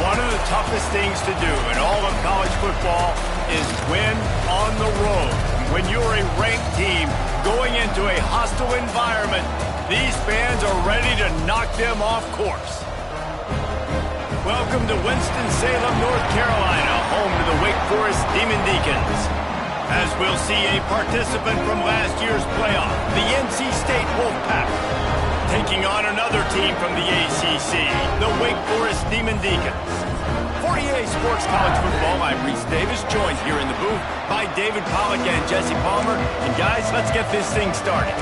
One of the toughest things to do in all of college football is win on the road. When you're a ranked team going into a hostile environment, these fans are ready to knock them off course. Welcome to Winston-Salem, North Carolina, home to the Wake Forest Demon Deacons. As we'll see a participant from last year's playoff, the NC State Wolfpack, taking on another team from the ACC, the Wake Forest Demon Deacons. For EA Sports College Football, I'm Reese Davis, joined here in the booth by David Pollack and Jesse Palmer. And guys, let's get this thing started.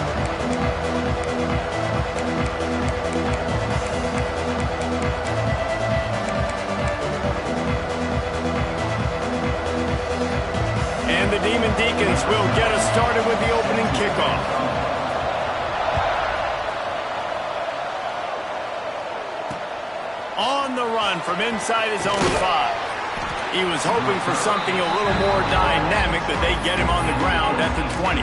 And the Demon Deacons will get us started with the opening kickoff. On the run from inside his own 5. He was hoping for something a little more dynamic, but they get him on the ground at the 20.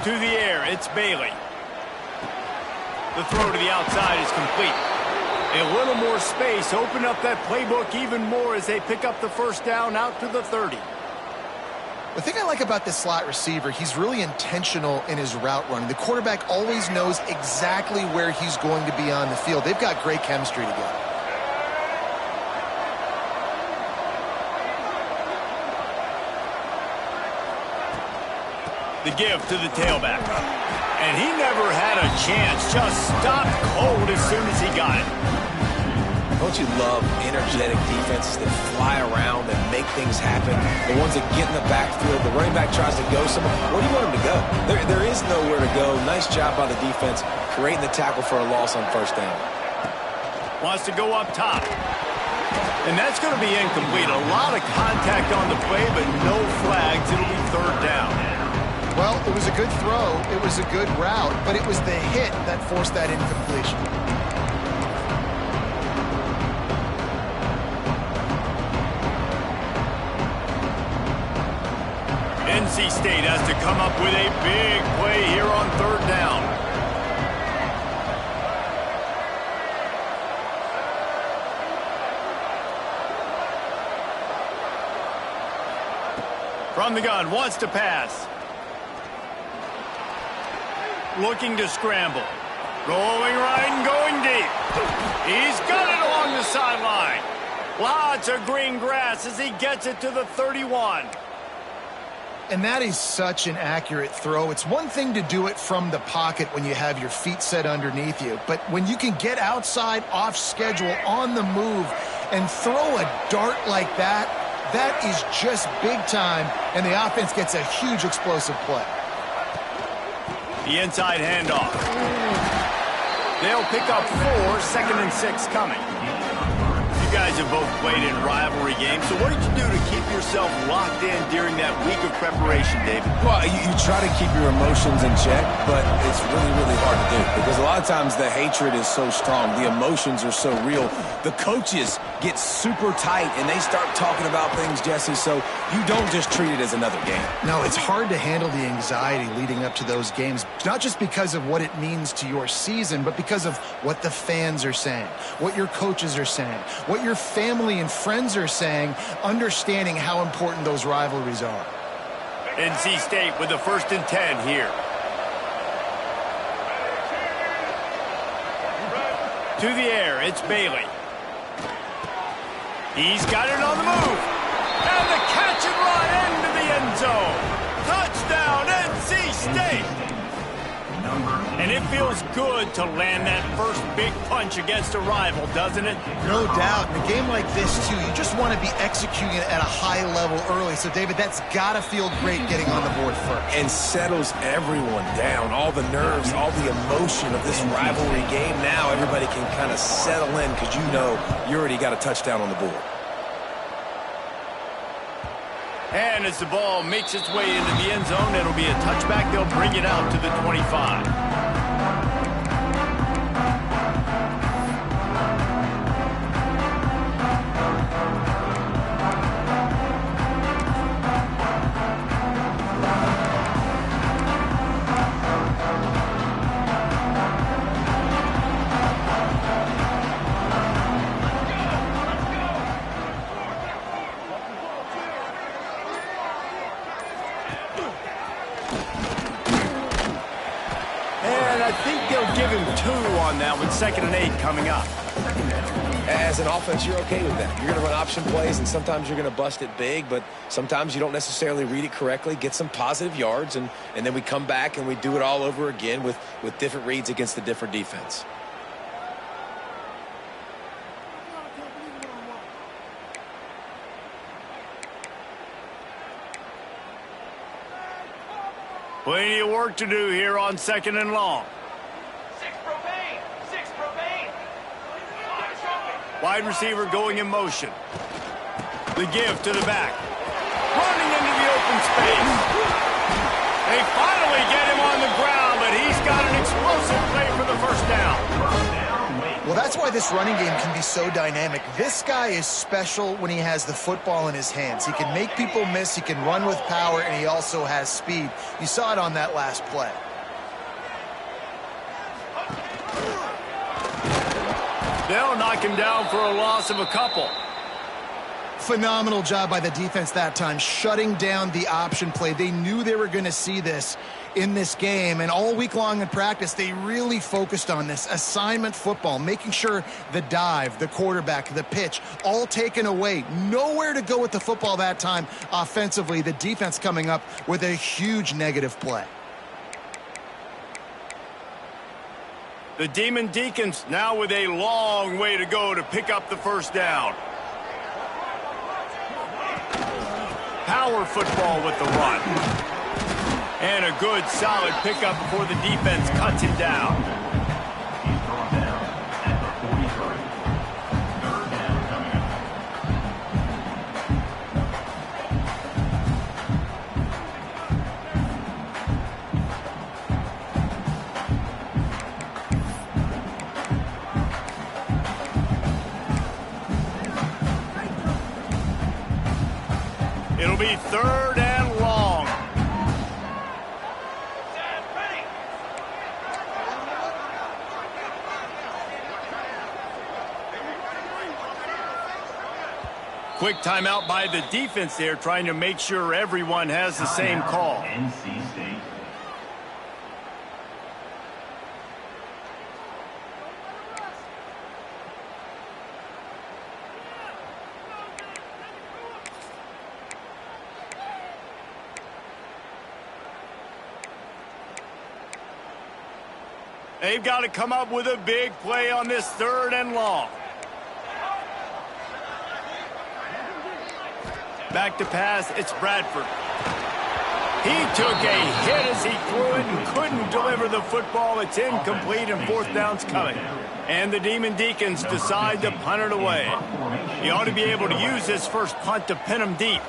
To the air, it's Bailey. The throw to the outside is complete. A little more space, open up that playbook even more as they pick up the first down out to the 30. The thing I like about this slot receiver, he's really intentional in his route running. The quarterback always knows exactly where he's going to be on the field. They've got great chemistry together. The give to the tailback. And he never had a chance, just stopped cold as soon as he got it. Don't you love energetic defenses that fly around and make things happen? The ones that get in the backfield, the running back tries to go somewhere. Where do you want him to go? There is nowhere to go. Nice job by the defense creating the tackle for a loss on first down. Wants to go up top. And that's going to be incomplete. A lot of contact on the play, but no flags. It'll be third down. Well, it was a good throw, it was a good route, but it was the hit that forced that incompletion. NC State has to come up with a big play here on third down. From the gun, wants to pass. Looking to scramble. Rolling right and going deep. He's got it along the sideline. Lots of green grass as he gets it to the 31. And that is such an accurate throw. It's one thing to do it from the pocket when you have your feet set underneath you, but when you can get outside, off schedule, on the move, and throw a dart like that, that is just big time, and the offense gets a huge explosive play. The inside handoff. They'll pick up 4, 2nd and 6 coming. You guys have both played in rivalry games, so what did you do to keep yourself locked in during that week of preparation, David? Well, you try to keep your emotions in check, but it's really, really hard to do because a lot of times the hatred is so strong. The emotions are so real. The coaches get super tight, and they start talking about things, Jesse, so you don't just treat it as another game. No, it's hard to handle the anxiety leading up to those games, not just because of what it means to your season, but because of what the fans are saying, what your coaches are saying, what your family and friends are saying, understanding how important those rivalries are. NC State with the 1st and 10 here. To the air, it's Bailey. He's got it on the move. And the catch and run into the end zone. Touchdown, NC State. And it feels good to land that first big punch against a rival, doesn't it? No doubt. In a game like this, too, you just want to be executing it at a high level early. So, David, that's got to feel great getting on the board first. And settles everyone down. All the nerves, all the emotion of this rivalry game. Now everybody can kind of settle in because you know you already got a touchdown on the board. And as the ball makes its way into the end zone, it'll be a touchback. They'll bring it out to the 25. I think they'll give him 2 on that with 2nd and 8 coming up. As an offense, you're okay with that. You're going to run option plays, and sometimes you're going to bust it big, but sometimes you don't necessarily read it correctly, get some positive yards, and then we come back and we do it all over again with different reads against a different defense. Plenty of work to do here on 2nd and long. 6 propane. Wide receiver going in motion. The give to the back. Running into the open space. They finally get him on the ground, but he's got an explosive play for the first down. Well, that's why this running game can be so dynamic. This guy is special when he has the football in his hands. He can make people miss, he can run with power, and he also has speed. You saw it on that last play. They'll knock him down for a loss of a couple. Phenomenal job by the defense that time, shutting down the option play. They knew they were going to see this in this game, and all week long in practice, they really focused on this assignment football, making sure the dive, the quarterback, the pitch, all taken away. Nowhere to go with the football that time offensively. The defense coming up with a huge negative play. The Demon Deacons now with a long way to go to pick up the first down. Power football with the run. And a good, solid pickup before the defense cuts him down. He's brought down at the 43. 3rd down coming up. It'll be 3rd and long. Quick timeout by the defense there, trying to make sure everyone has the same call. NC State. They've got to come up with a big play on this 3rd and long. Back to pass, it's Bradford. He took a hit as he threw it and couldn't deliver the football. It's incomplete and 4th down's coming. And the Demon Deacons decide to punt it away. He ought to be able to use this first punt to pin him deep.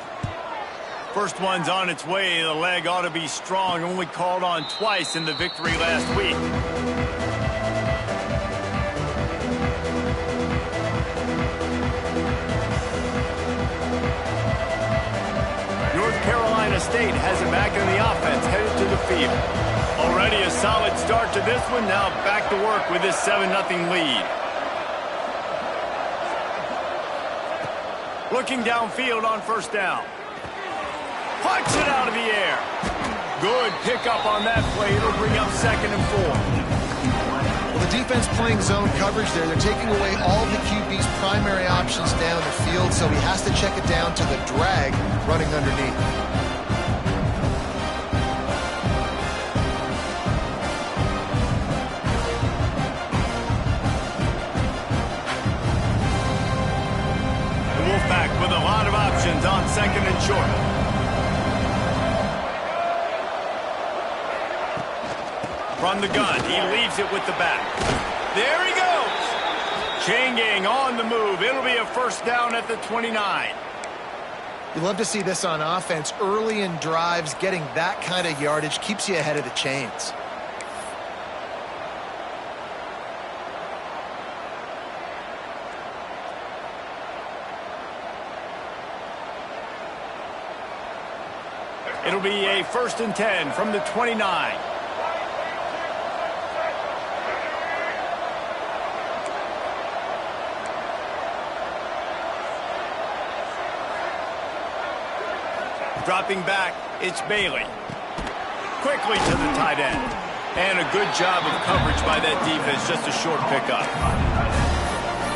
First one's on its way. The leg ought to be strong. Only called on twice in the victory last week. North Carolina State has it back in the offense, headed to the field. Already a solid start to this one. Now back to work with this 7-0 lead. Looking downfield on first down. Punch it out of the air. Good pickup on that play. It'll bring up 2nd and 4. Well, the defense playing zone coverage there. They're taking away all the QB's primary options down the field, so he has to check it down to the drag running underneath. The Wolfpack with a lot of options on 2nd and short. From the gun, he leaves it with the back. There he goes. Chain gang on the move. It'll be a first down at the 29. You love to see this on offense. Early in drives, getting that kind of yardage keeps you ahead of the chains. It'll be a 1st and 10 from the 29. Dropping back, it's Bailey. Quickly to the tight end. And a good job of coverage by that defense, just a short pickup.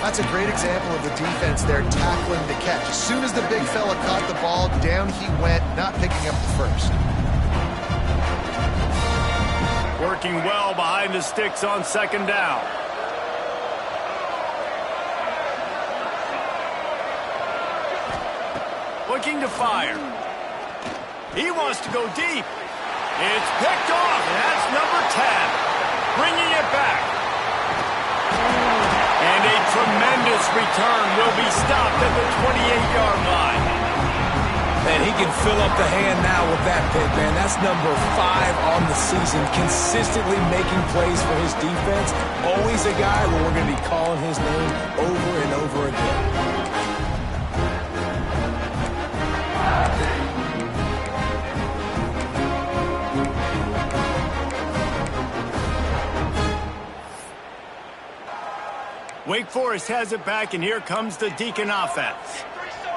That's a great example of the defense there tackling the catch. As soon as the big fella caught the ball, down he went, not picking up the first. Working well behind the sticks on 2nd down. Looking to fire. He wants to go deep. It's picked off, and that's number 10. Bringing it back. And a tremendous return will be stopped at the 28-yard line. And he can fill up the hand now with that pick, man. That's number 5 on the season, consistently making plays for his defense. Always a guy where we're going to be calling his name over and over again. Wake Forest has it back, and here comes the Deacon offense.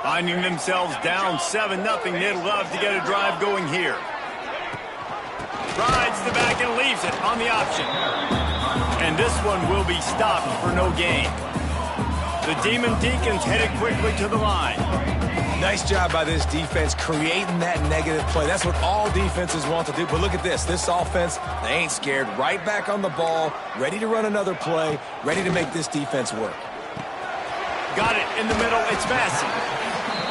Finding themselves down 7-0, they'd love to get a drive going here. Rides the back and leaves it on the option. And this one will be stopped for no gain. The Demon Deacons headed quickly to the line. Nice job by this defense creating that negative play. That's what all defenses want to do. But look at this. This offense, they ain't scared. Right back on the ball, ready to run another play, ready to make this defense work. Got it in the middle. It's Massey.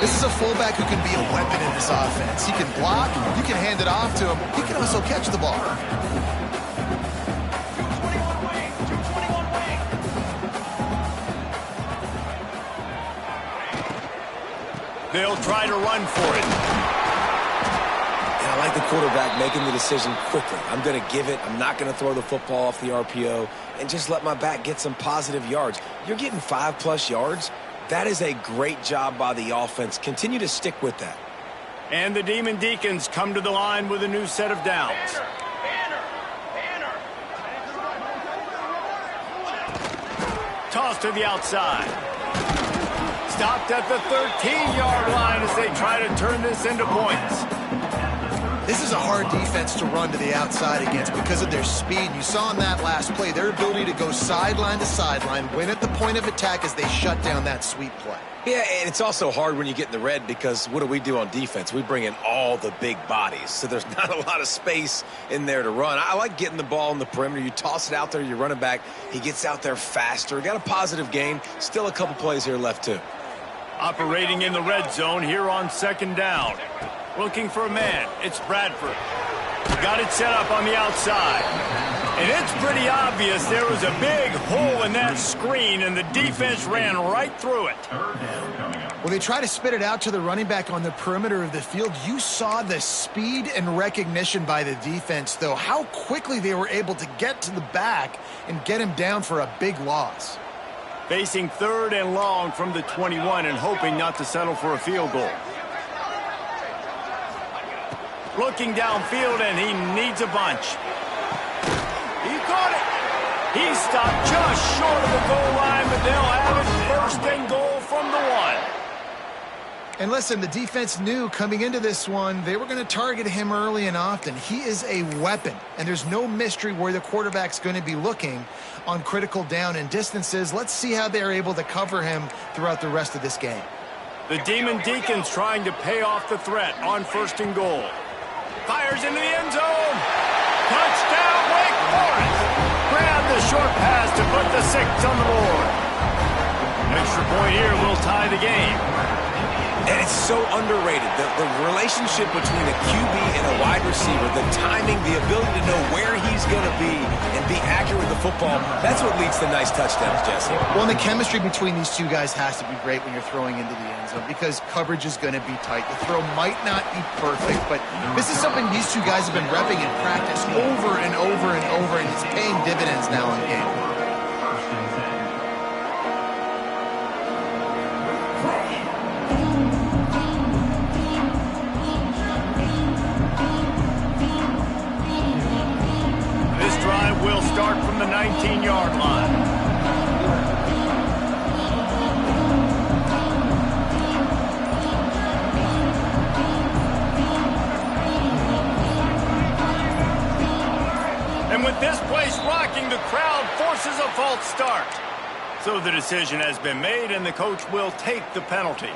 This is a fullback who can be a weapon in this offense. He can block, you can hand it off to him, he can also catch the ball. They'll try to run for it. And I like the quarterback making the decision quickly. I'm going to give it. I'm not going to throw the football off the RPO and just let my back get some positive yards. You're getting 5+ yards. That is a great job by the offense. Continue to stick with that. And the Demon Deacons come to the line with a new set of downs. Toss to the outside. Stopped at the 13-yard line as they try to turn this into points. This is a hard defense to run to the outside against because of their speed. You saw in that last play their ability to go sideline to sideline, win at the point of attack as they shut down that sweep play. Yeah, and it's also hard when you get in the red because what do we do on defense? We bring in all the big bodies, so there's not a lot of space in there to run. I like getting the ball in the perimeter. You toss it out there, you run it back. He gets out there faster. Got a positive gain. Still a couple plays here left, too. Operating in the red zone here on 2nd down. Looking for a man. It's Bradford. Got it set up on the outside. And it's pretty obvious there was a big hole in that screen, and the defense ran right through it. When they try to spit it out to the running back on the perimeter of the field, you saw the speed and recognition by the defense, though, how quickly they were able to get to the back and get him down for a big loss. Facing 3rd and long from the 21 and hoping not to settle for a field goal. Looking downfield, and he needs a bunch. He caught it. He stopped just short of the goal line, but they'll have it 1st and goal from the 1. And listen, the defense knew coming into this one, they were going to target him early and often. He is a weapon, and there's no mystery where the quarterback's going to be looking on critical down and distances. Let's see how they're able to cover him throughout the rest of this game. The Demon Deacons trying to pay off the threat on 1st and goal. Fires into the end zone. Touchdown, Wake Forest. Grab the short pass to put the 6 on the board. Extra point here will tie the game. And it's so underrated. The relationship between a QB and a wide receiver, the timing, the ability to know where he's going to be and be accurate with the football, that's what leads to nice touchdowns, Jesse. Well, and the chemistry between these two guys has to be great when you're throwing into the end zone because coverage is going to be tight. The throw might not be perfect, but this is something these two guys have been repping in practice over and over and over, and it's paying dividends now in game. First and 10. This drive will start from the 19-yard line. And with this place rocking, the crowd forces a false start. So the decision has been made, and the coach will take the penalty.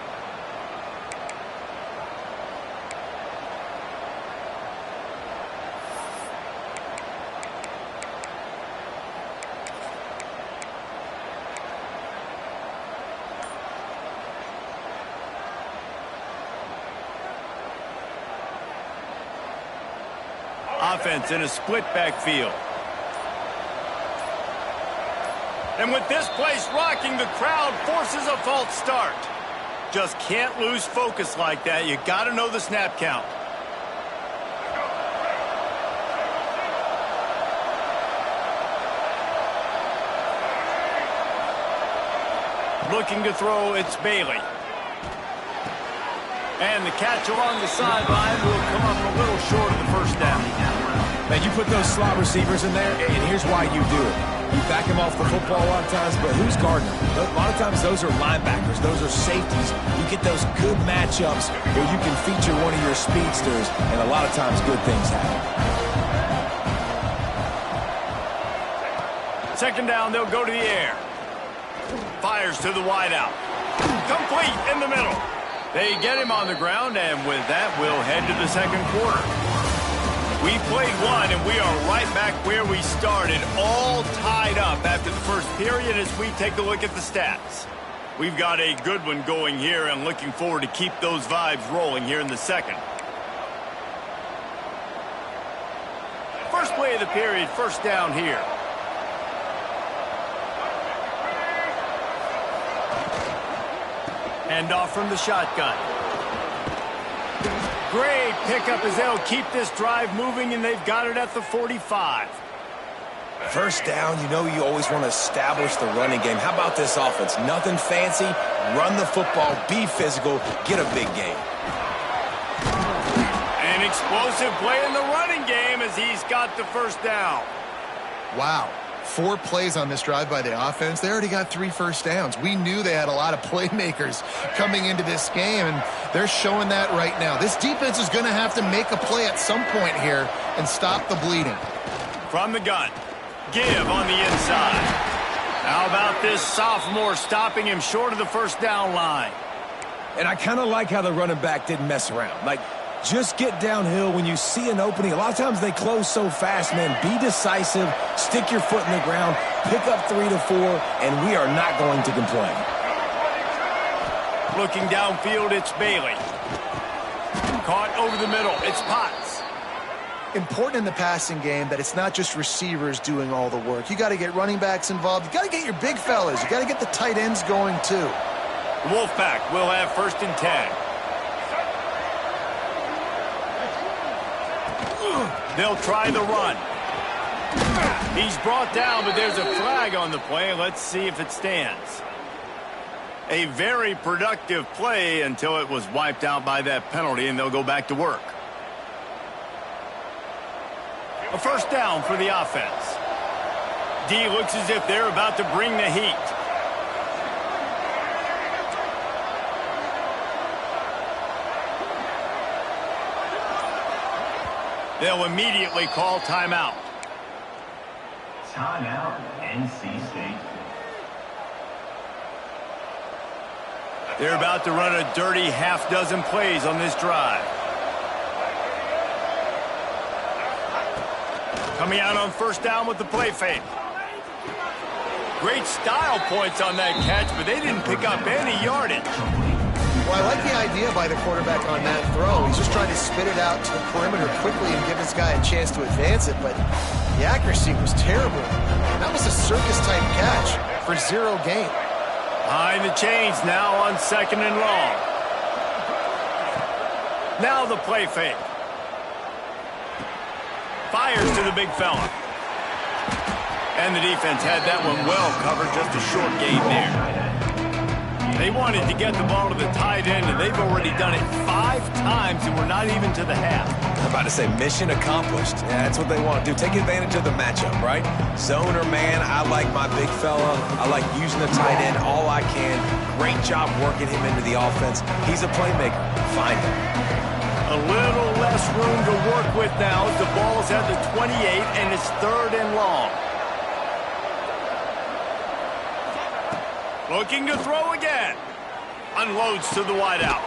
Offense in a split backfield. And with this place rocking, the crowd forces a false start. Just can't lose focus like that. You got to know the snap count. Looking to throw, it's Bailey. And the catch along the sideline will come up a little short of the first down. Man, you put those slot receivers in there, and here's why you do it. You back them off the football a lot of times, but who's guarding them? A lot of times those are linebackers. Those are safeties. You get those good matchups where you can feature one of your speedsters, and a lot of times good things happen. Second down, they'll go to the air. Fires to the wideout. Complete in the middle. They get him on the ground, and with that, we'll head to the second quarter. We played one, and we are right back where we started, all tied up after the first period as we take a look at the stats. We've got a good one going here, and looking forward to keep those vibes rolling here in the second. First play of the period, first down here. Hand off from the shotgun. Great pickup as they'll keep this drive moving, and they've got it at the 45. First down, you know you always want to establish the running game. How about this offense? Nothing fancy. Run the football, be physical, get a big gain. An explosive play in the running game as he's got the first down. Wow. 4 plays on this drive by the offense. They already got 3 first downs. We knew they had a lot of playmakers coming into this game, and they're showing that right now. This defense is going to have to make a play at some point here and stop the bleeding. From the gun. Give on the inside. How about this sophomore stopping him short of the first down line? And I kind of like how the running back didn't mess around. Like, just get downhill when you see an opening. A lot of times they close so fast, man. Be decisive, stick your foot in the ground, pick up 3 to 4, and we are not going to complain. Looking downfield, it's Bailey. Caught over the middle, it's Potts. Important in the passing game that it's not just receivers doing all the work. You got to get running backs involved. You got to get your big fellas. You got to get the tight ends going too. The Wolfpack will have first and 10. They'll try the run. He's brought down, but there's a flag on the play. Let's see if it stands. A very productive play until it was wiped out by that penalty, and they'll go back to work. A first down for the offense. D looks as if they're about to bring the heat. They'll immediately call timeout. Timeout, NC State. They're about to run a dirty half-dozen plays on this drive. Coming out on first down with the play fake. Great style points on that catch, but they didn't pick up any yardage. Well, I like the idea by the quarterback on that throw. He's just trying to spit it out to the perimeter quickly and give his guy a chance to advance it, but the accuracy was terrible. That was a circus-type catch for 0 gain. Behind the chains now on 2nd and long. Now the play fake. Fires to the big fella. And the defense had that one well covered, just a short gain there. They wanted to get the ball to the tight end, and they've already done it 5 times, and we're not even to the half. I'm about to say mission accomplished. Yeah, that's what they want to do. Take advantage of the matchup, right? Zone or man, I like my big fella. I like using the tight end all I can. Great job working him into the offense. He's a playmaker. Find him. A little less room to work with now as the ball's at the 28, and it's 3rd and long. Looking to throw again. Unloads to the wideout.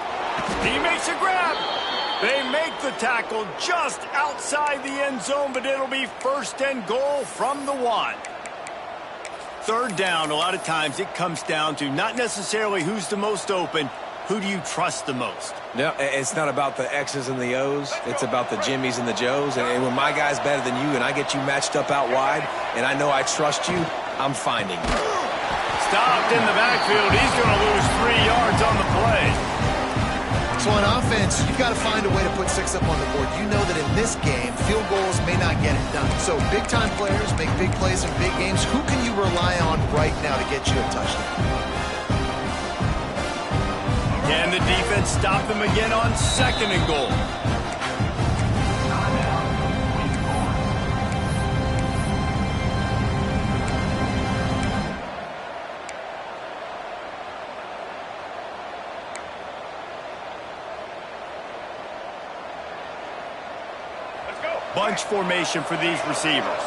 He makes a grab. They make the tackle just outside the end zone, but it'll be 1st and goal from the 1. 3rd down, a lot of times it comes down to not necessarily who's the most open, who do you trust the most? No, it's not about the X's and the O's. It's about the Jimmys and the Joes. And when my guy's better than you and I get you matched up out wide and I know I trust you, I'm finding you. Stopped in the backfield. He's going to lose 3 yards on the play. So on offense, you've got to find a way to put 6 up on the board. You know that in this game, field goals may not get it done. So big-time players make big plays in big games. Who can you rely on right now to get you a touchdown? Can the defense stop them again on 2nd and goal? Bunch formation for these receivers.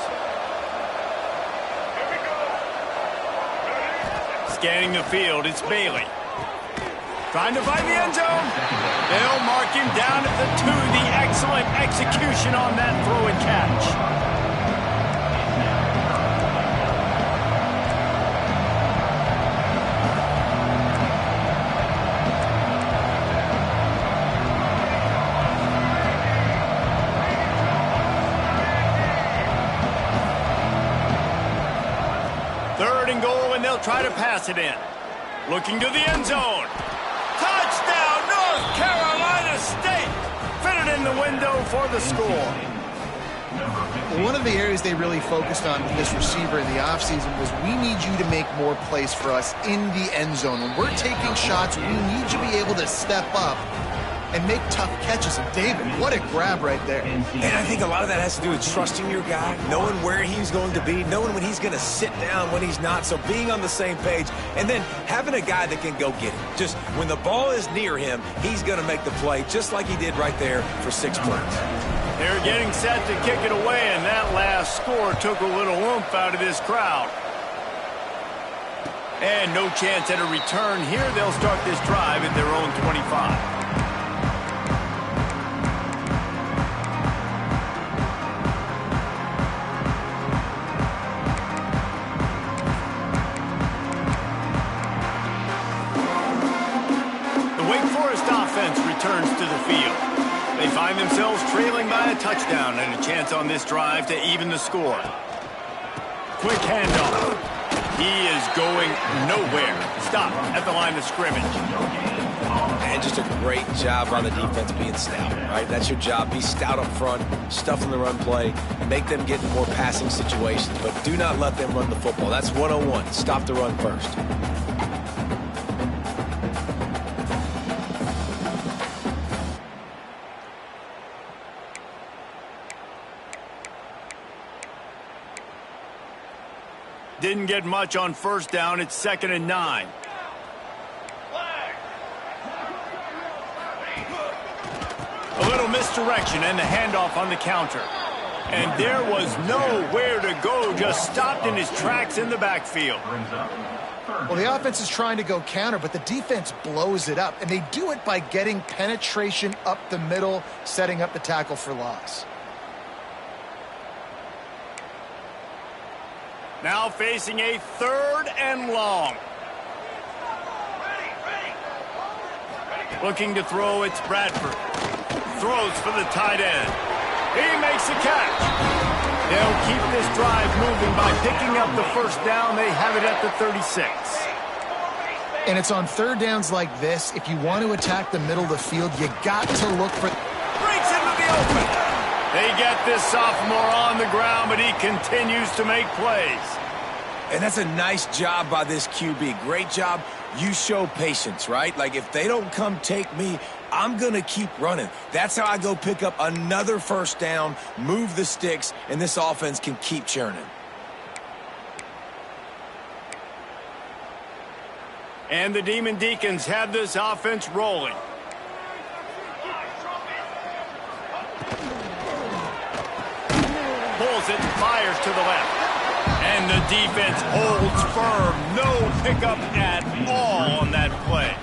Scanning the field, it's Bailey. Trying to find the end zone. They'll mark him down at the 2. The excellent execution on that throw and catch. They'll try to pass it in. Looking to the end zone. Touchdown, North Carolina State. Fitted in the window for the score. One of the areas they really focused on with this receiver in the offseason was we need you to make more plays for us in the end zone. When we're taking shots, we need you to be able to step up and make tough catches. And David, what a grab right there. And I think a lot of that has to do with trusting your guy, knowing where he's going to be, knowing when he's going to sit down, when he's not, so being on the same page, and then having a guy that can go get it. Just when the ball is near him, he's going to make the play, just like he did right there for 6 points. They're getting set to kick it away, and that last score took a little oomph out of this crowd. And no chance at a return here. They'll start this drive at their own 25. Returns to the field. They find themselves trailing by a touchdown and a chance on this drive to even the score. Quick handoff. He is going nowhere. Stop at the line of scrimmage. And just a great job on the defense being stout, right? That's your job. Be stout up front, stuff in the run play, make them get in more passing situations, but do not let them run the football. That's 101. Stop the run first. Didn't get much on 1st down. It's 2nd and 9. A little misdirection and the handoff on the counter. And there was nowhere to go, just stopped in his tracks in the backfield. Well, the offense is trying to go counter, but the defense blows it up. And they do it by getting penetration up the middle, setting up the tackle for loss. Now facing a 3rd and long. Ready, Looking to throw, it's Bradford. Throws for the tight end. He makes a catch. They'll keep this drive moving by picking up the first down. They have it at the 36. And it's on third downs like this. If you want to attack the middle of the field, you got to look for... Breaks into the open. They get this sophomore on the ground, but he continues to make plays. And that's a nice job by this QB. Great job. You show patience, right? Like, if they don't come take me, I'm going to keep running. That's how I go pick up another first down, move the sticks, and this offense can keep churning. And the Demon Deacons have this offense rolling. Pulls it, fires to the left. And the defense holds firm. No pickup at all on that play.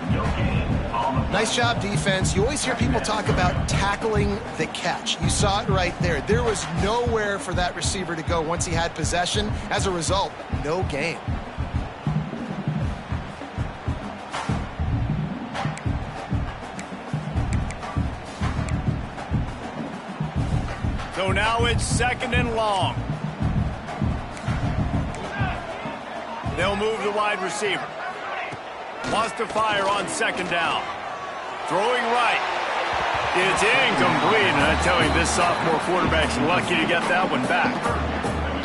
Nice job, defense. You always hear people talk about tackling the catch. You saw it right there. There was nowhere for that receiver to go once he had possession. As a result, no gain. So now it's 2nd and long. They'll move the wide receiver. Wants to fire on 2nd down. Throwing right. It's incomplete. And I tell you, this sophomore quarterback's lucky to get that one back.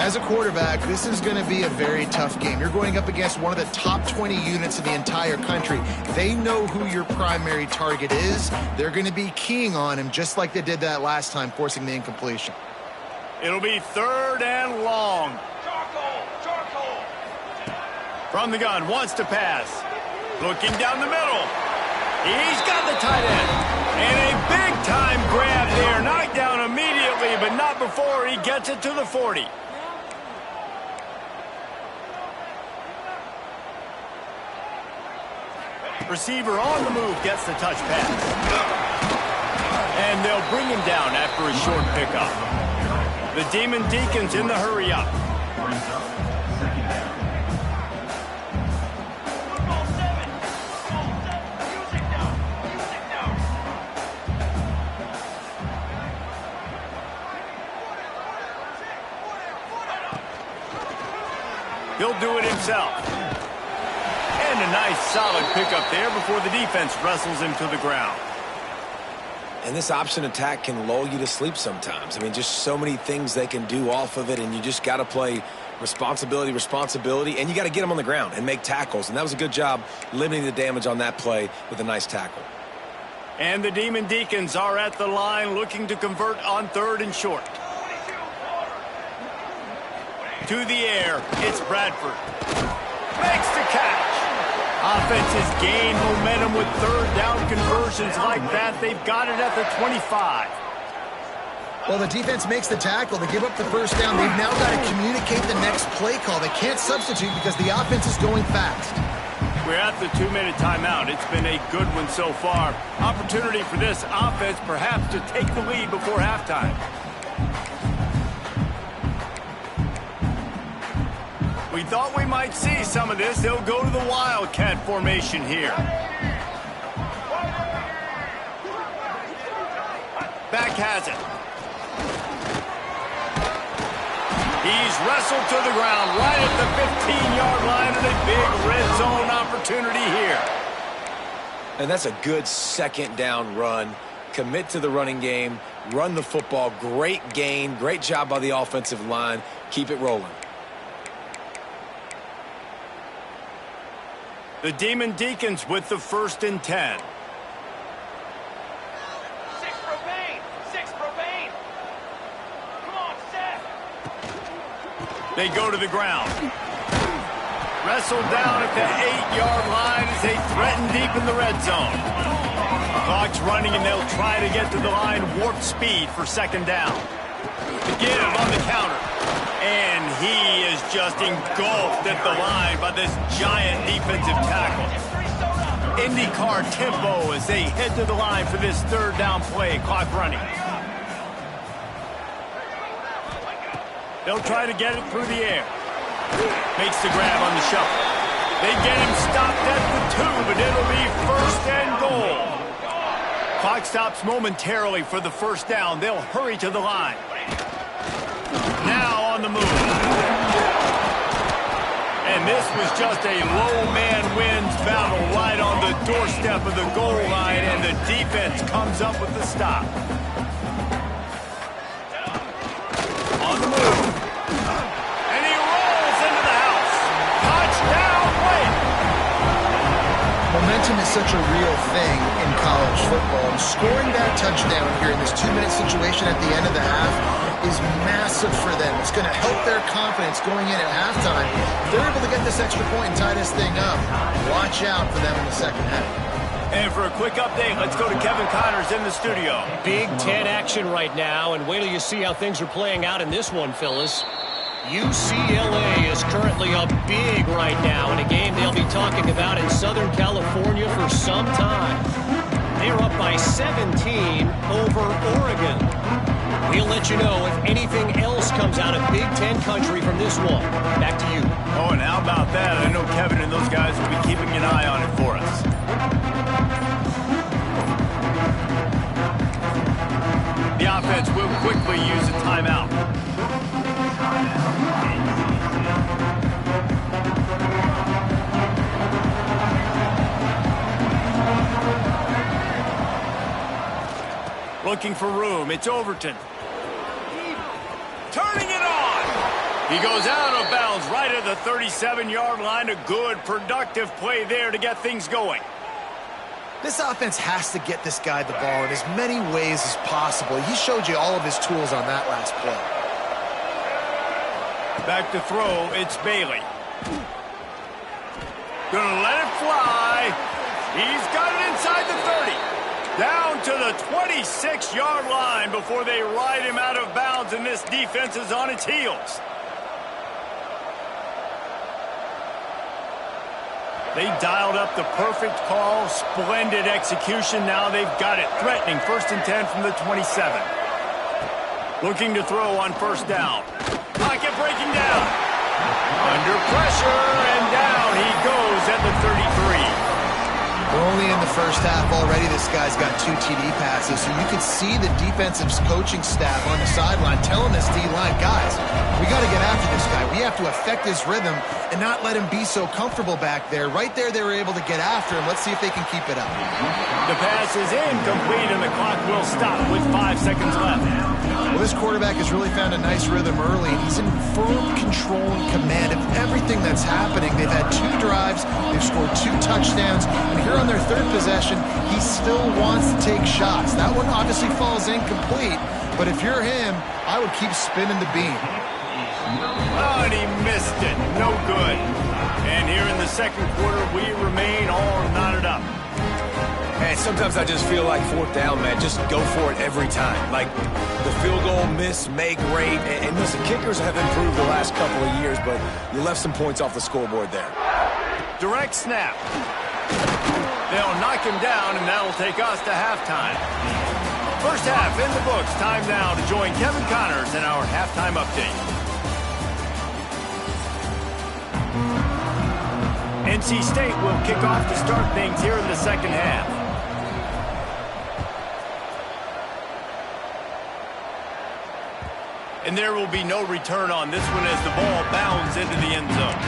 As a quarterback, this is going to be a very tough game. You're going up against one of the top 20 units in the entire country. They know who your primary target is. They're going to be keying on him just like they did that last time, forcing the incompletion. It'll be 3rd and long. From the gun, wants to pass. Looking down the middle. He's got the tight end. And a big-time grab there. Knocked down immediately, but not before he gets it to the 40. Receiver on the move gets the touch pass. And they'll bring him down after a short pickup. The Demon Deacons in the hurry up. He'll do it himself. And a nice solid pickup there before the defense wrestles him to the ground. And this option attack can lull you to sleep sometimes. I mean, just so many things they can do off of it, and you just got to play responsibility, and you got to get them on the ground and make tackles. And that was a good job limiting the damage on that play with a nice tackle. And the Demon Deacons are at the line looking to convert on 3rd and short. To the air, it's Bradford. Makes the catch. Offense has gained momentum with 3rd down conversions like that. They've got it at the 25. Well, the defense makes the tackle. They give up the first down. They've now got to communicate the next play call. They can't substitute because the offense is going fast. We're at the 2-minute timeout. It's been a good one so far. Opportunity for this offense perhaps to take the lead before halftime. We thought we might see some of this. They'll go to the Wildcat formation here. Back has it. He's wrestled to the ground right at the 15-yard line, and a big red zone opportunity here. And that's a good 2nd down run. Commit to the running game, run the football. Great gain, great job by the offensive line. Keep it rolling. The Demon Deacons with the 1st and 10. 6 propane! 6 propane! Come on, Seth! They go to the ground. Wrestled down at the 8-yard line as they threaten deep in the red zone. Clock's running, and they'll try to get to the line warp speed for 2nd down. To give on the counter. And he is just engulfed at the line by this giant defensive tackle. IndyCar tempo as they head to the line for this 3rd down play. Clock running. They'll try to get it through the air. Makes the grab on the shuffle. They get him stopped at the 2, but it'll be 1st and goal. Clock stops momentarily for the first down. They'll hurry to the line. Now on the move. And this was just a low man wins battle right on the doorstep of the goal line, and the defense comes up with the stop. On the move. And he rolls into the house. Touchdown, Wake! Momentum is such a real thing in college football. And scoring that touchdown here in this 2-minute situation at the end of the half is massive for them. It's going to help their confidence going in at halftime. If they're able to get this extra point and tie this thing up, watch out for them in the second half. And for a quick update, let's go to Kevin Connors in the studio. Big Ten action right now, and wait till you see how things are playing out in this one, Phyllis. UCLA is currently up big right now in a game they'll be talking about in Southern California for some time. They're up by 17 over Oregon. We'll let you know if anything else comes out of Big Ten country from this one. Back to you. Oh, and how about that? I know Kevin and those guys will be keeping an eye on it for us. The offense will quickly use a timeout. Looking for room. It's Overton. Turning it on. He goes out of bounds right at the 37-yard line. A good, productive play there to get things going. This offense has to get this guy the ball in as many ways as possible. He showed you all of his tools on that last play. Back to throw, it's Bailey. Gonna let it fly. He's got it inside the 30. Down to the 26-yard line before they ride him out of bounds, and this defense is on its heels. They dialed up the perfect call, splendid execution. Now they've got it threatening. 1st and 10 from the 27. Looking to throw on first down. Pocket breaking down. Under pressure, and down he goes at the 33. We're only in the first half already. This guy's got 2 TD passes, so you could see the defensive coaching staff on the sideline telling this D-line, guys, we got to get after this guy. We have to affect his rhythm and not let him be so comfortable back there. Right there, they were able to get after him. Let's see if they can keep it up. The pass is incomplete, and the clock will stop with 5 seconds left. Well, this quarterback has really found a nice rhythm early, and he's in firm control and command of everything that's happening. They've had 2 drives, they've scored 2 touchdowns, and here on their 3rd possession, he still wants to take shots. That one obviously falls incomplete, but if you're him, I would keep spinning the beam. Oh, and he missed it. No good. And here in the second quarter, we remain all knotted up. Man, sometimes I just feel like 4th down, man. Just go for it every time. Like the field goal miss, make rate. And listen, kickers have improved the last couple of years, but you left some points off the scoreboard there. Direct snap. They'll knock him down, and that'll take us to halftime. First half in the books. Time now to join Kevin Connors in our halftime update. NC State will kick off to start things here in the second half. And there will be no return on this one as the ball bounds into the end zone.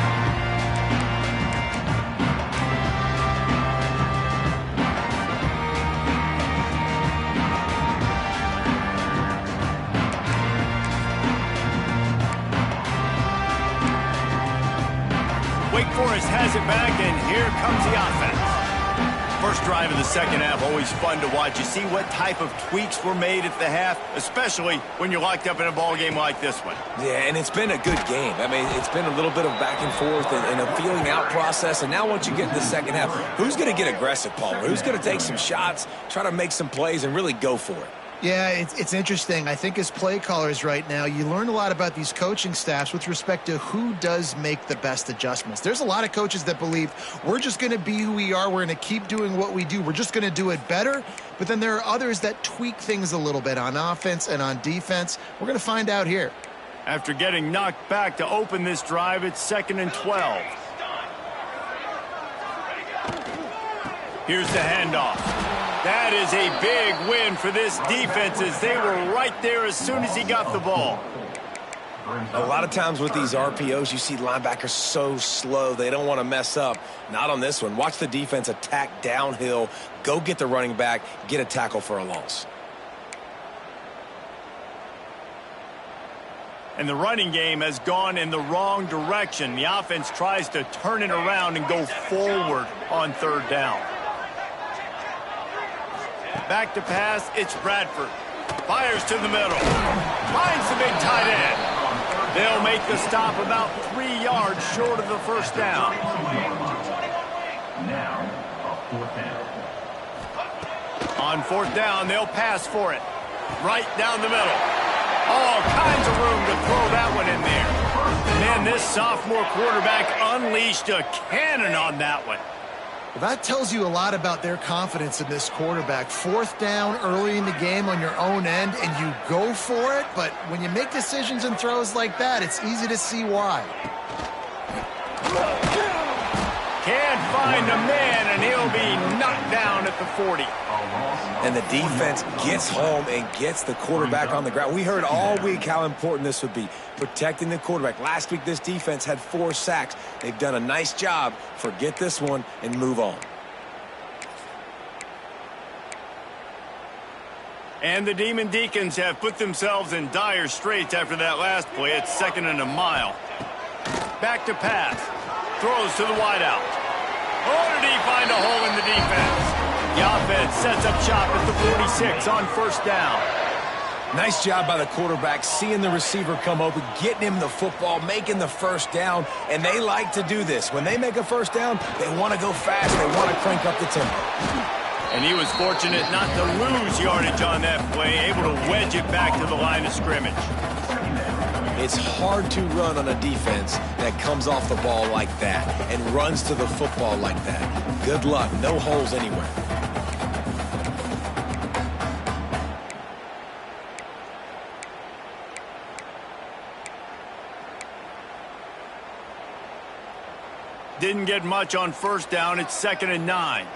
Wake Forest has it back, and here comes the offense. First drive of the second half, always fun to watch. You see what type of tweaks were made at the half, especially when you're locked up in a ball game like this one. Yeah, and it's been a good game. I mean, it's been a little bit of back and forth and a feeling out process. And now once you get in the second half, who's going to get aggressive, Palmer? Who's going to take some shots, try to make some plays, and really go for it? Yeah, it's interesting. I think as play callers right now, you learn a lot about these coaching staffs with respect to who does make the best adjustments. There's a lot of coaches that believe we're just going to be who we are. We're going to keep doing what we do. We're just going to do it better. But then there are others that tweak things a little bit on offense and on defense. We're going to find out here. After getting knocked back to open this drive, it's 2nd and 12. Here's the handoff. That is a big win for this defense as they were right there as soon as he got the ball. A lot of times with these RPOs, you see linebackers so slow. They don't want to mess up. Not on this one. Watch the defense attack downhill, go get the running back, get a tackle for a loss. And the running game has gone in the wrong direction. The offense tries to turn it around and go forward on third down. Back to pass, it's Bradford. Fires to the middle. Finds the big tight end. They'll make the stop about 3 yards short of the first down. Now, a fourth down. On fourth down, they'll pass for it. Right down the middle. All kinds of room to throw that one in there. Man, this sophomore quarterback unleashed a cannon on that one. Well, that tells you a lot about their confidence in this quarterback. Fourth down early in the game on your own end, and you go for it. But when you make decisions and throws like that, it's easy to see why. Can't find a man, and he'll be knocked down at the 40. And the defense gets home and gets the quarterback on the ground. We heard all week how important this would be, protecting the quarterback. Last week, this defense had 4 sacks. They've done a nice job. Forget this one and move on. And the Demon Deacons have put themselves in dire straits after that last play. It's 2nd and a mile. Back to pass. Throws to the wideout. Oh, did he find a hole in the defense? The offense sets up shop at the 46 on first down. Nice job by the quarterback, seeing the receiver come open, getting him the football, making the first down, and they like to do this. When they make a first down, they want to go fast. They want to crank up the tempo. And he was fortunate not to lose yardage on that play, able to wedge it back to the line of scrimmage. It's hard to run on a defense that comes off the ball like that and runs to the football like that. Good luck. No holes anywhere. Didn't get much on first down. It's 2nd and 9.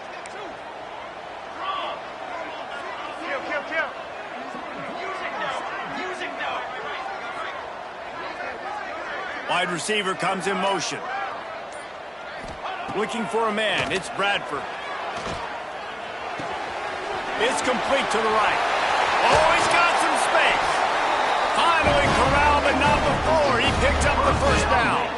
Wide receiver comes in motion. Looking for a man. It's Bradford. It's complete to the right. Oh, he's got some space. Finally corralled, but not before. He picks up the first down.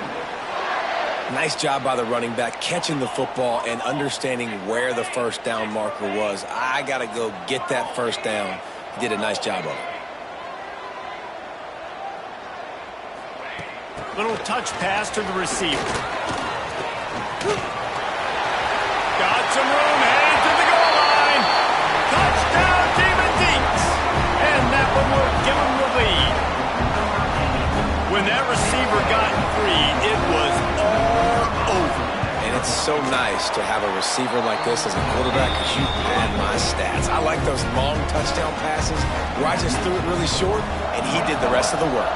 Nice job by the running back, catching the football and understanding where the first down marker was. I got to go get that first down. He did a nice job of it. Little touch pass to the receiver. Got some room, headed to the goal line. Touchdown, Demon Deacs. And that one will give him the lead. When that receiver got free, it was all over. And it's so nice to have a receiver like this as a quarterback because you pad my stats. I like those long touchdown passes where I just threw it really short and he did the rest of the work.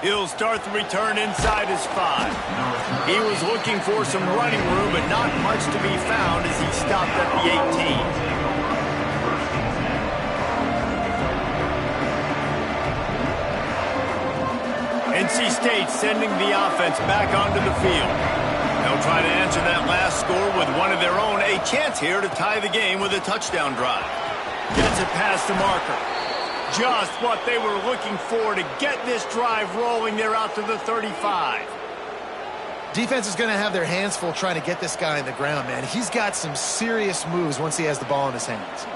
He'll start the return inside his 5. He was looking for some running room, but not much to be found as he stopped at the 18. NC State sending the offense back onto the field. They'll try to answer that last score with one of their own. A chance here to tie the game with a touchdown drive. Gets it past the marker. Just what they were looking for to get this drive rolling. They're out to the 35. Defense is going to have their hands full trying to get this guy on the ground, man. He's got some serious moves once he has the ball in his hands.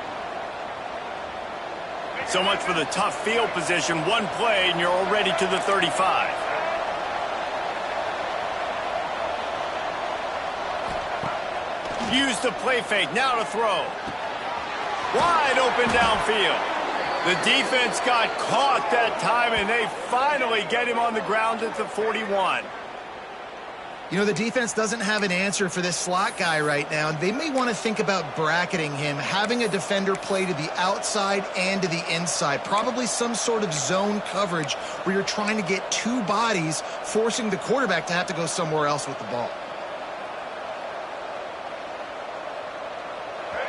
So much for the tough field position. One play and you're already to the 35. Use the play fake. Now to throw. Wide open downfield. The defense got caught that time, and they finally get him on the ground at the 41. You know, the defense doesn't have an answer for this slot guy right now. They may want to think about bracketing him, having a defender play to the outside and to the inside. Probably some sort of zone coverage where you're trying to get 2 bodies, forcing the quarterback to have to go somewhere else with the ball.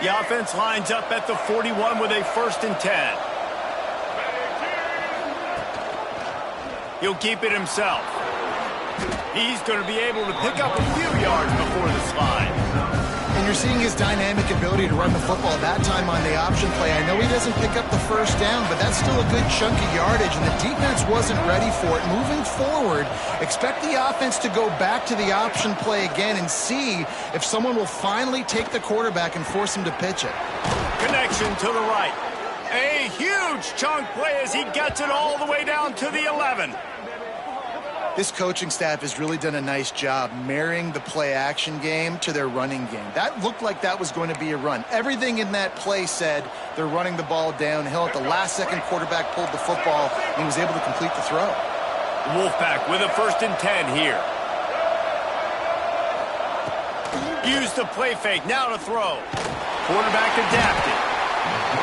The offense lines up at the 41 with a 1st and 10. He'll keep it himself. He's going to be able to pick up a few yards before the slide. And you're seeing his dynamic ability to run the football that time on the option play. I know he doesn't pick up the 1st down, but that's still a good chunk of yardage, and the defense wasn't ready for it. Moving forward, expect the offense to go back to the option play again and see if someone will finally take the quarterback and force him to pitch it. Connection to the right. A huge chunk play as he gets it all the way down to the 11. This coaching staff has really done a nice job marrying the play-action game to their running game. That looked like that was going to be a run. Everything in that play said they're running the ball downhill. At the last second, quarterback pulled the football, and he was able to complete the throw. Wolfpack with a 1st and 10 here. Use the play fake, now to throw. Quarterback adapted.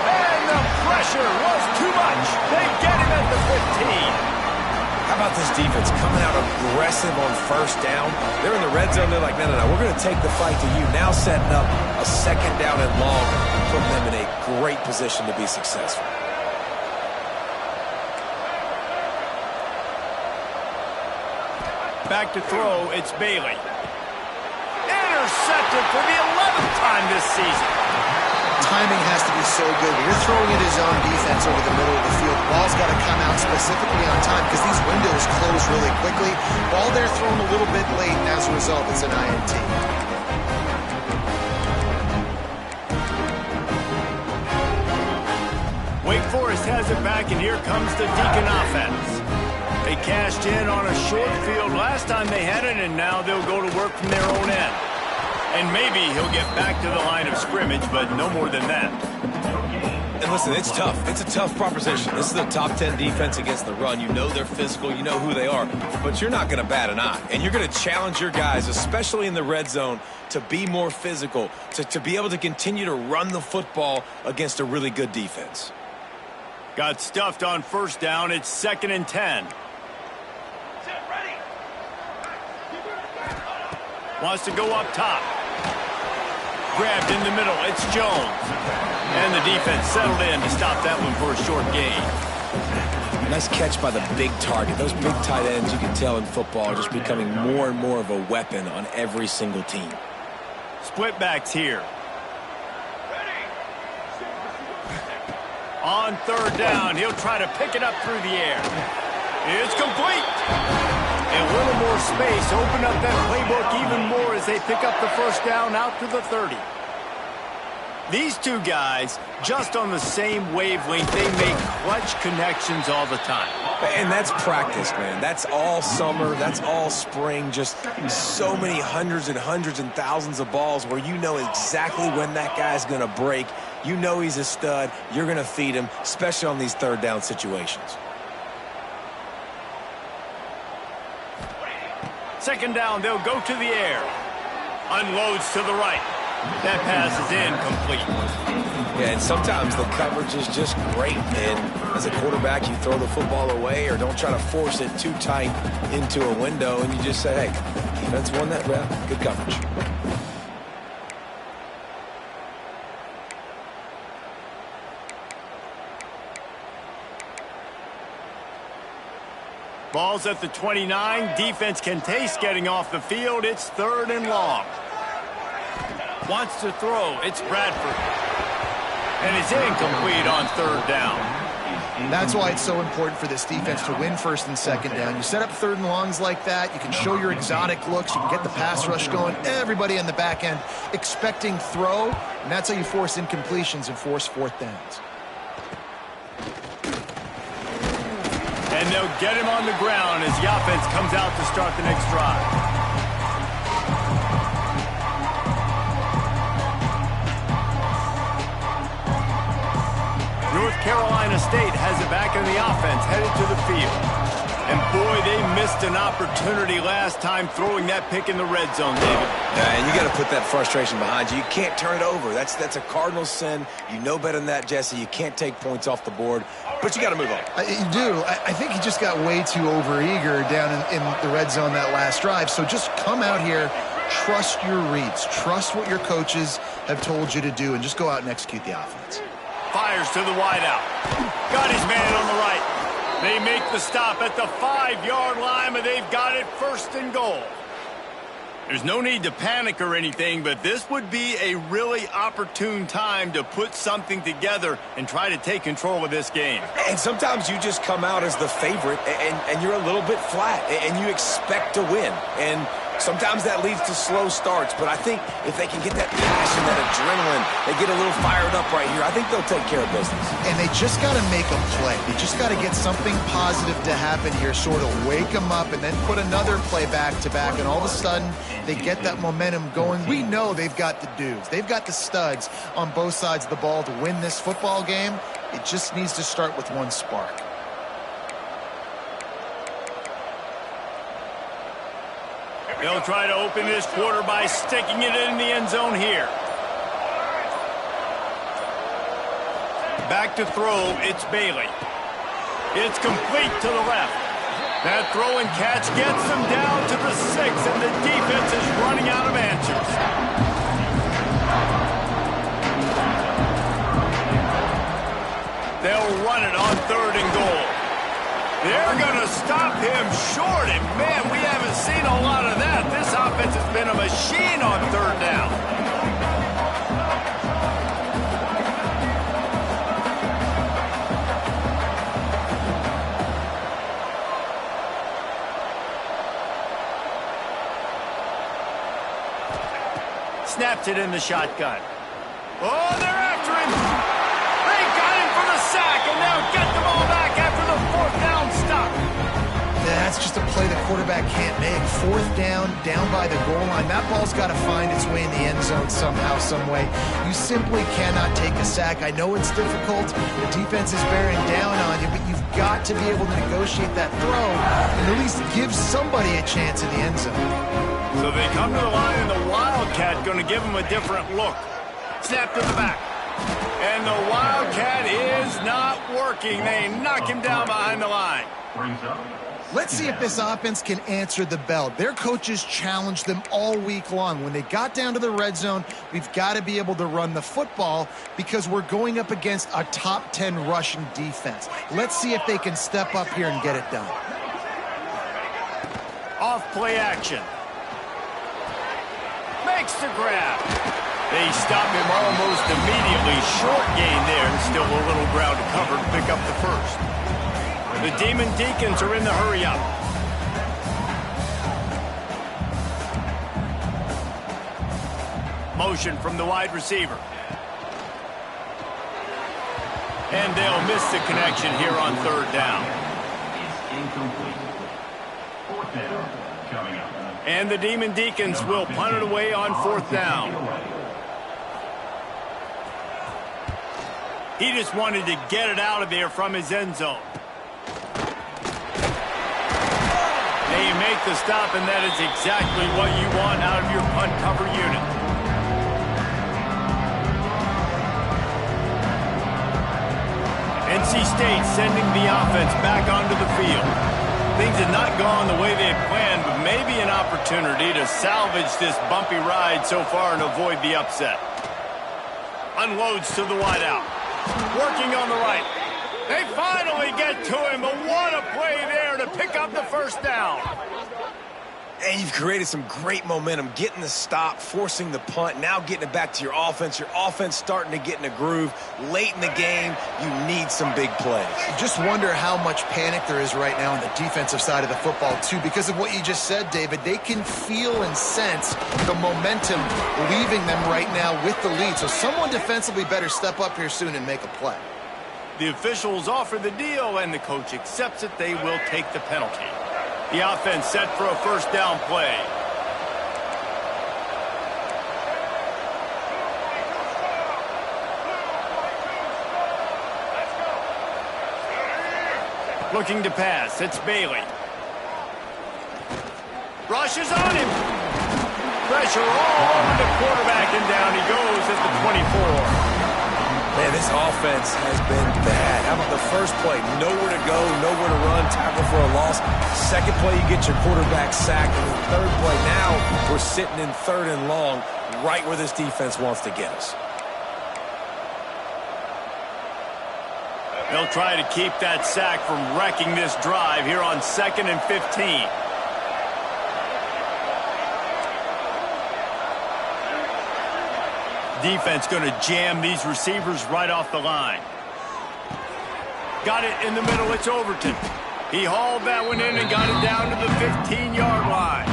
And the pressure was too much. They get him at the 15. How about this defense coming out aggressive on 1st down? They're in the red zone. They're like, no, we're going to take the fight to you. Now setting up a 2nd down and long, putting them in a great position to be successful. Back to throw, it's Bailey. Intercepted for the 11th time this season. Timing has to be so good. You're throwing at his own defense over the middle of the field. Ball's got to come out specifically on time because these windows close really quickly. Ball there thrown a little bit late, and as a result, it's an INT. Wake Forest has it back, and here comes the Deacon offense. They cashed in on a short field last time they had it, and now they'll go to work from their own end. And maybe he'll get back to the line of scrimmage, but no more than that. And listen, it's tough. It's a tough proposition. This is the top 10 defense against the run. You know they're physical. You know who they are. But you're not going to bat an eye. And you're going to challenge your guys, especially in the red zone, to be more physical, to be able to continue to run the football against a really good defense. Got stuffed on 1st down. It's 2nd and 10. Wants to go up top. Grabbed in the middle. It's Jones. And the defense settled in to stop that one for a short gain. Nice catch by the big target. Those big tight ends, you can tell in football, are just becoming more and more of a weapon on every single team. Split backs here. On 3rd down, he'll try to pick it up through the air. It's complete. A little more space, open up that playbook even more as they pick up the 1st down out to the 30. These two guys, just on the same wavelength, they make clutch connections all the time. And that's practice, man. That's all summer. That's all spring. Just so many hundreds and thousands of balls where you know exactly when that guy's going to break. You know he's a stud. You're going to feed him, especially on these 3rd down situations. 2nd down, they'll go to the air. Unloads to the right. That pass is incomplete. Yeah, and sometimes the coverage is just great. And as a quarterback, you throw the football away or don't try to force it too tight into a window, and you just say, hey, defense won that rep. Good coverage. Ball's at the 29. Defense can taste getting off the field. It's 3rd and long. Wants to throw. It's Bradford. And it's incomplete on 3rd down. That's why it's so important for this defense to win 1st and 2nd down. You set up 3rd and longs like that. You can show your exotic looks. You can get the pass rush going. Everybody on the back end expecting throw. And that's how you force incompletions and force 4th downs. And they'll get him on the ground as the offense comes out to start the next drive. North Carolina State has it back in the offense, headed to the field. And boy, they missed an opportunity last time throwing that pick in the red zone, David. Yeah, and you got to put that frustration behind you. You can't turn it over. That's a cardinal sin. You know better than that, Jesse. You can't take points off the board, but you got to move on. You do. I think he just got way too overeager down in the red zone that last drive. So just come out here, trust your reads. Trust what your coaches have told you to do, and just go out and execute the offense. Fires to the wideout. Got his man on the right. They make the stop at the 5-yard line, but they've got it 1st and goal. There's no need to panic or anything, but this would be a really opportune time to put something together and try to take control of this game. And sometimes you just come out as the favorite, and you're a little bit flat, and you expect to win. And sometimes that leads to slow starts, but I think if they can get that passion, that adrenaline, they get a little fired up right here, I think they'll take care of business. And they just got to make a play. They just got to get something positive to happen here, sort of wake them up, and then put another play back-to-back, and all of a sudden they get that momentum going. We know they've got the dudes. They've got the studs on both sides of the ball to win this football game. It just needs to start with one spark. They'll try to open this quarter by sticking it in the end zone here. Back to throw, it's Bailey. It's complete to the left. That throw and catch gets them down to the 6, and the defense is running out of answers. They'll run it on 3rd and goal. They're going to stop him short, and man, we haven't seen a lot of that. This offense has been a machine on 3rd down. Snaps it in the shotgun. Oh, they're after him. They got him for the sack, and they'll get the ball back after the 4th down stop. Yeah, that's just a play the quarterback can't make. 4th down by the goal line. That ball's got to find its way in the end zone somehow, some way. You simply cannot take a sack. I know it's difficult. The defense is bearing down on you, but you've got to be able to negotiate that throw and at least give somebody a chance in the end zone. So they come to the line, and the Wildcat going to give them a different look. Snap to the back. And the Wildcat is not working. They knock him down behind the line. Let's see if this offense can answer the bell. Their coaches challenged them all week long. When they got down to the red zone, we've got to be able to run the football because we're going up against a top 10 rushing defense. Let's see if they can step up here and get it done. Off play action. Makes the grab. They stop him almost immediately. Short gain there, and still a little ground to cover to pick up the 1st. The Demon Deacons are in the hurry-up. Motion from the wide receiver. And they'll miss the connection here on 3rd down. It's incomplete. 4th down coming up. And the Demon Deacons will punt it away on 4th down. He just wanted to get it out of there from his end zone. They make the stop, and that is exactly what you want out of your punt cover unit. NC State sending the offense back onto the field. Things have not gone the way they had planned, but maybe an opportunity to salvage this bumpy ride so far and avoid the upset. Unloads to the wideout. Working on the right. They finally get to him, but what a play there to pick up the 1st down. And you've created some great momentum, getting the stop, forcing the punt, now getting it back to your offense. Your offense starting to get in a groove. Late in the game, you need some big plays. You just wonder how much panic there is right now on the defensive side of the football, too. Because of what you just said, David, they can feel and sense the momentum leaving them right now with the lead. So someone defensively better step up here soon and make a play. The officials offer the deal, and the coach accepts it. They will take the penalty. The offense set for a 1st down play. Looking to pass. It's Bailey. Rushes on him. Pressure all over the quarterback, and down he goes at the 24. Man, this offense has been bad. How about the first play? Nowhere to go, nowhere to run, tackle for a loss. Second play, you get your quarterback sacked. And the third play, now we're sitting in 3rd and long, right where this defense wants to get us. They'll try to keep that sack from wrecking this drive here on 2nd and 15. Defense going to jam these receivers right off the line. Got it in the middle. It's Overton. He hauled that one in and got it down to the 15-yard line.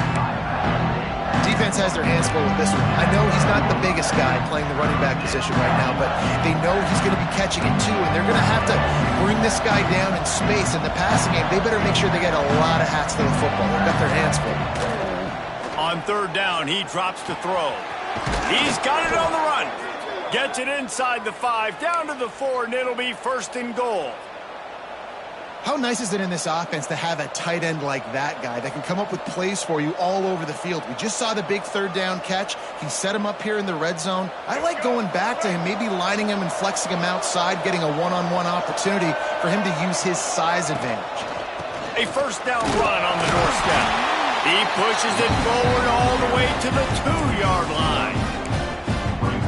Defense has their hands full with this one. I know he's not the biggest guy playing the running back position right now, but they know he's going to be catching it too, and they're going to have to bring this guy down in space. In the passing game, they better make sure they get a lot of hats to the football. They've got their hands full. On 3rd down, he drops to throw. He's got it on the run. Gets it inside the 5, down to the 4, and it'll be 1st and goal. How nice is it in this offense to have a tight end like that guy that can come up with plays for you all over the field? We just saw the big 3rd down catch. He set him up here in the red zone. I like going back to him, maybe lining him and flexing him outside, getting a one-on-one opportunity for him to use his size advantage. A 1st down run on the doorstep. He pushes it forward all the way to the 2-yard line.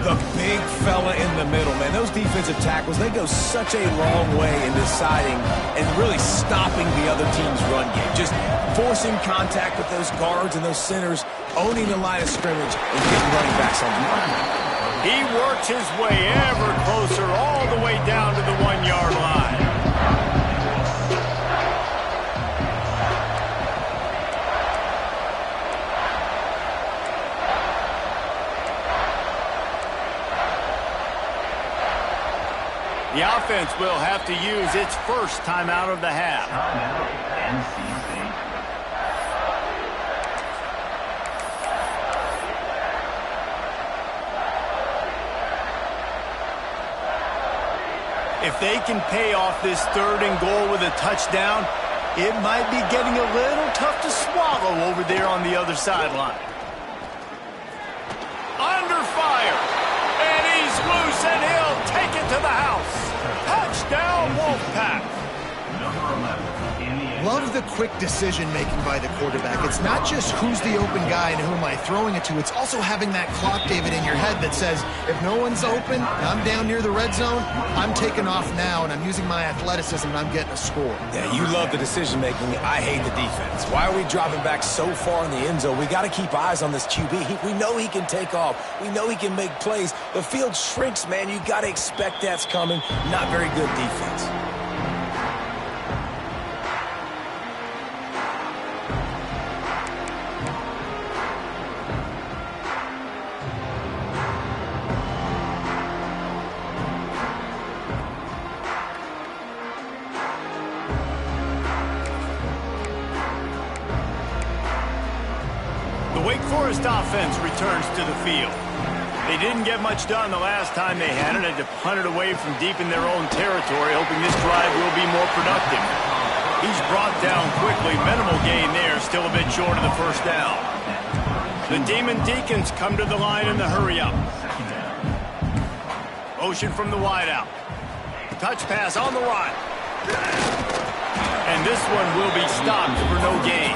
The big fella in the middle, man. Those defensive tackles, they go such a long way in deciding and really stopping the other team's run game. Just forcing contact with those guards and those centers, owning the line of scrimmage, and getting running backs on the line. He works his way ever closer all the way down to the 1-yard line. The offense will have to use its first timeout of the half. Timeout, NC State. If they can pay off this 3rd and goal with a touchdown, it might be getting a little tough to swallow over there on the other sideline. Under fire, and he's loose, and he'll take it to the house. Touchdown, Wolfpack. Number 11 in the end. Love the quick decision-making by the quarterback. It's not just who's the open guy and who am I throwing it to. It's also having that clock, David, in your head that says, if no one's open, I'm down near the red zone, I'm taking off now, and I'm using my athleticism, and I'm getting a score. Yeah, you love the decision-making. I hate the defense. Why are we dropping back so far in the end zone? We got to keep eyes on this QB. We know he can take off. We know he can make plays. The field shrinks, man. You got to expect that's coming. Not very good defense. Wake Forest offense returns to the field. They didn't get much done the last time they had it. Had to punt it away from deep in their own territory, hoping this drive will be more productive. He's brought down quickly. Minimal gain there, still a bit short of the 1st down. The Demon Deacons come to the line in the hurry-up. Motion from the wideout. Touch pass on the run. And this one will be stopped for no gain.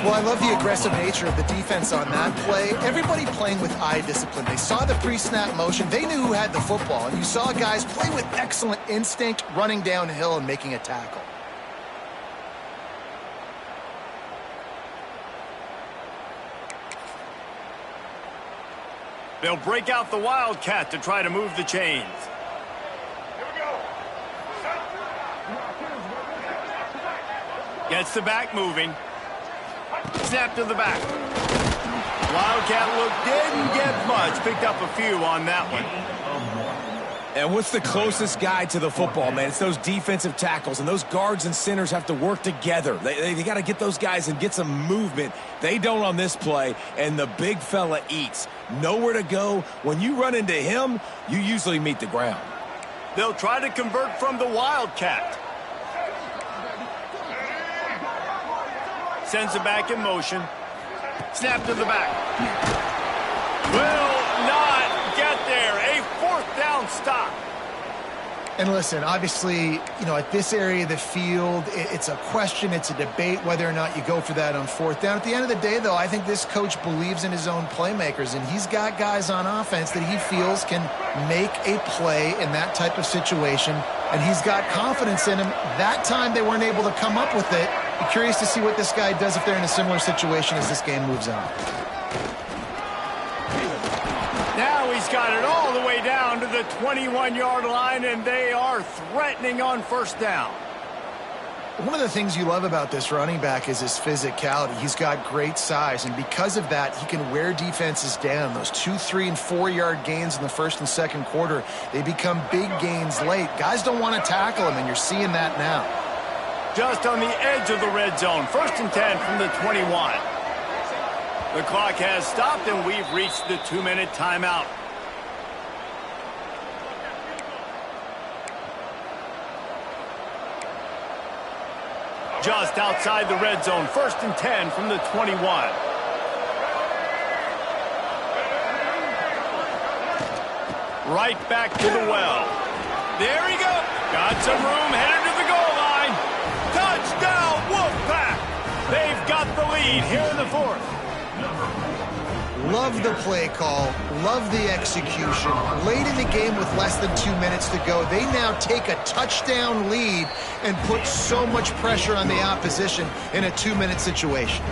Well, I love the aggressive nature of the defense on that play. Everybody playing with eye discipline. They saw the pre-snap motion. They knew who had the football. And you saw guys play with excellent instinct, running downhill and making a tackle. They'll break out the Wildcat to try to move the chains. Here we go. Gets the back moving. Snap to the back. Wildcat look didn't get much. Picked up a few on that one. And what's the closest guy to the football, man? It's those defensive tackles, and those guards and centers have to work together. They got to get those guys and get some movement. They don't on this play, and the big fella eats. Nowhere to go. When you run into him, you usually meet the ground. They'll try to convert from the Wildcat. Sends it back in motion. Snap to the back. Will not get there. A 4th down stop. And listen, obviously, at this area of the field, it's a question, it's a debate whether or not you go for that on fourth down. At the end of the day, though, I think this coach believes in his own playmakers, and he's got guys on offense that he feels can make a play in that type of situation, and he's got confidence in him. That time they weren't able to come up with it. Be curious to see what this guy does if they're in a similar situation as this game moves on. Now he's got it all the way down to the 21-yard line, and they are threatening on first down. One of the things you love about this running back is his physicality. He's got great size, and because of that, he can wear defenses down. Those 2-, 3-, and 4-yard gains in the first and second quarter, they become big gains late. Guys don't want to tackle him, and you're seeing that now. Just on the edge of the red zone, 1st and 10 from the 21. The clock has stopped, and we've reached the 2-minute timeout. Just outside the red zone, 1st and 10 from the 21. Right back to the well. There he goes. Got some room, headed to the goal line. Touchdown, Wolfpack! They've got the lead here in the fourth. Love the play call, love the execution. Late in the game with less than 2 minutes to go, they now take a touchdown lead and put so much pressure on the opposition in a 2-minute situation.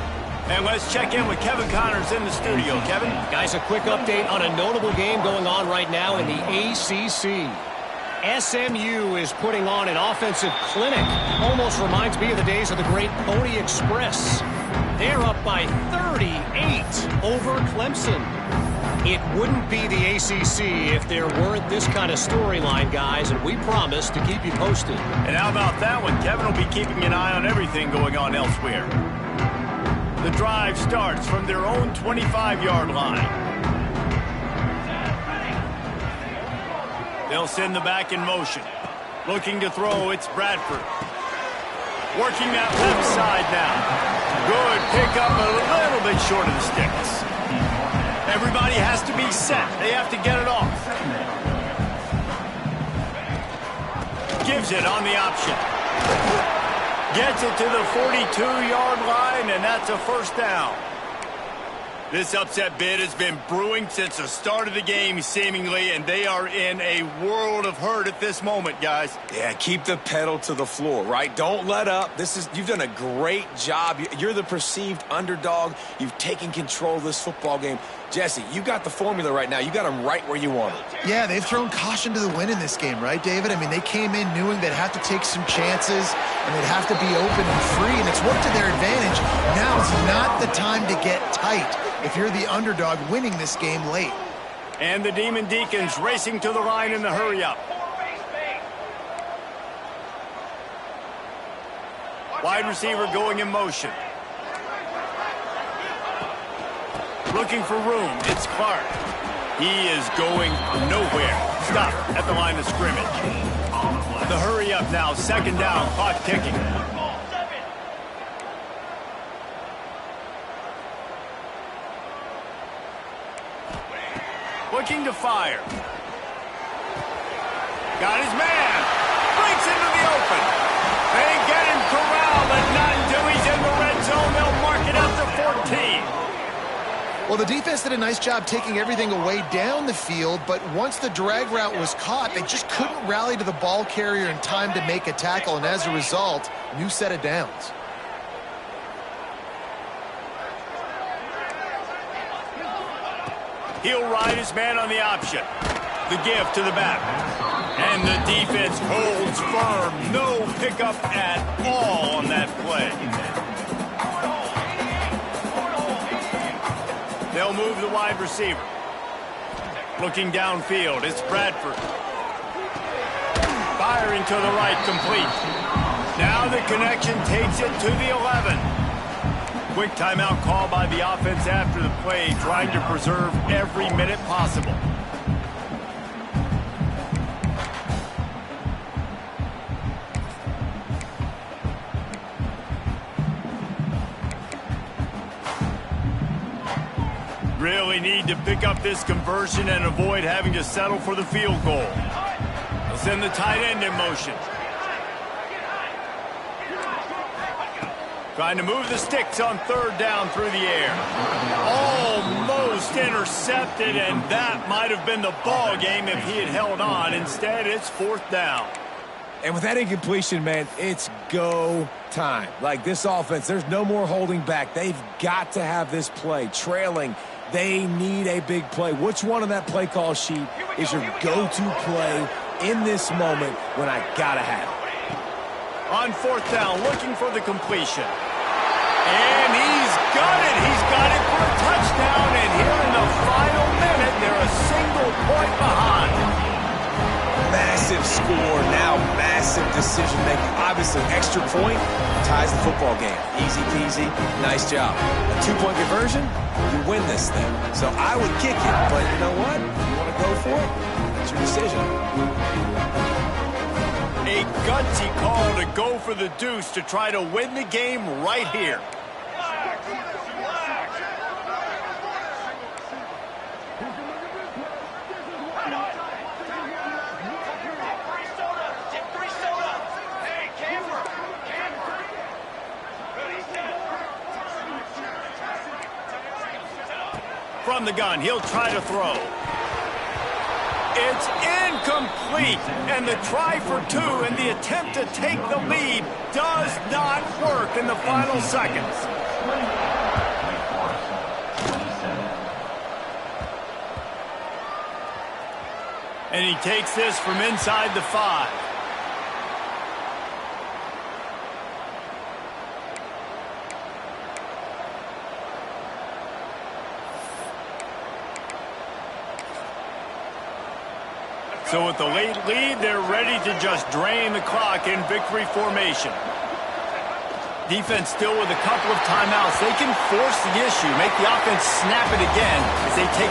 And let's check in with Kevin Connors in the studio. Kevin? Guys, a quick update on a notable game going on right now in the ACC. SMU is putting on an offensive clinic. Almost reminds me of the days of the great Pony Express. They're up by 38 over Clemson. It wouldn't be the ACC if there weren't this kind of storyline, guys, and we promise to keep you posted. And how about that one? Kevin will be keeping an eye on everything going on elsewhere. The drive starts from their own 25-yard line. They'll send the back in motion. Looking to throw, it's Bradford. Working that left side now. Good pickup, a little bit short of the sticks. Everybody has to be set. They have to get it off. Gives it on the option. Gets it to the 42-yard line, and that's a first down. This upset bid has been brewing since the start of the game, seemingly, and they are in a world of hurt at this moment, guys. Yeah, keep the pedal to the floor, right? Don't let up. You've done a great job. You're the perceived underdog. You've taken control of this football game. Jesse, you got the formula right now. You got them right where you want them. Yeah, they've thrown caution to the wind in this game, right, David? I mean, they came in knowing they'd have to take some chances and they'd have to be open and free, and it's worked to their advantage. Now it's not the time to get tight if you're the underdog winning this game late. And the Demon Deacons racing to the line in the hurry-up. Wide receiver going in motion. Looking for room, it's Clark. He is going nowhere. Stop at the line of scrimmage. The hurry-up now, 2nd down, clock ticking. Looking to fire. Got his man. Breaks into the open. They get him corralled, but not until he's in the red zone. They'll mark it up to 14. Well, the defense did a nice job taking everything away down the field, but once the drag route was caught, they just couldn't rally to the ball carrier in time to make a tackle, and as a result, new set of downs. He'll ride his man on the option. The give to the back. And the defense holds firm. No pickup at all on that play. They'll move the wide receiver. Looking downfield, it's Bradford. Firing to the right, complete. Now the connection takes it to the 11. Quick timeout call by the offense after the play, trying to preserve every minute possible. Really need to pick up this conversion and avoid having to settle for the field goal. Send the tight end in motion. Trying to move the sticks on third down through the air. Almost intercepted, and that might have been the ball game if he had held on. Instead, it's fourth down. And with that incompletion, man, it's go time. Like this offense, there's no more holding back. They've got to have this play. Trailing, they need a big play. Which one on that play call sheet is your go-to play in this moment when I gotta have it? On fourth down, looking for the completion. And he's got it. He's got it for a touchdown. And here in the final minute, they're a single point behind. Massive score, now massive decision-making. Obviously, extra point ties the football game. Easy peasy, nice job. A two-point conversion, you win this thing. So I would kick it, but you know what? If you want to go for it, that's your decision. A gutsy call to go for the deuce to try to win the game right here. From the gun, he'll try to throw. It's incomplete, and the try for two and the attempt to take the lead does not work in the final seconds. And he takes this from inside the 5. So with the late lead, they're ready to just drain the clock in victory formation. Defense still with a couple of timeouts. They can force the issue, make the offense snap it again as they take it.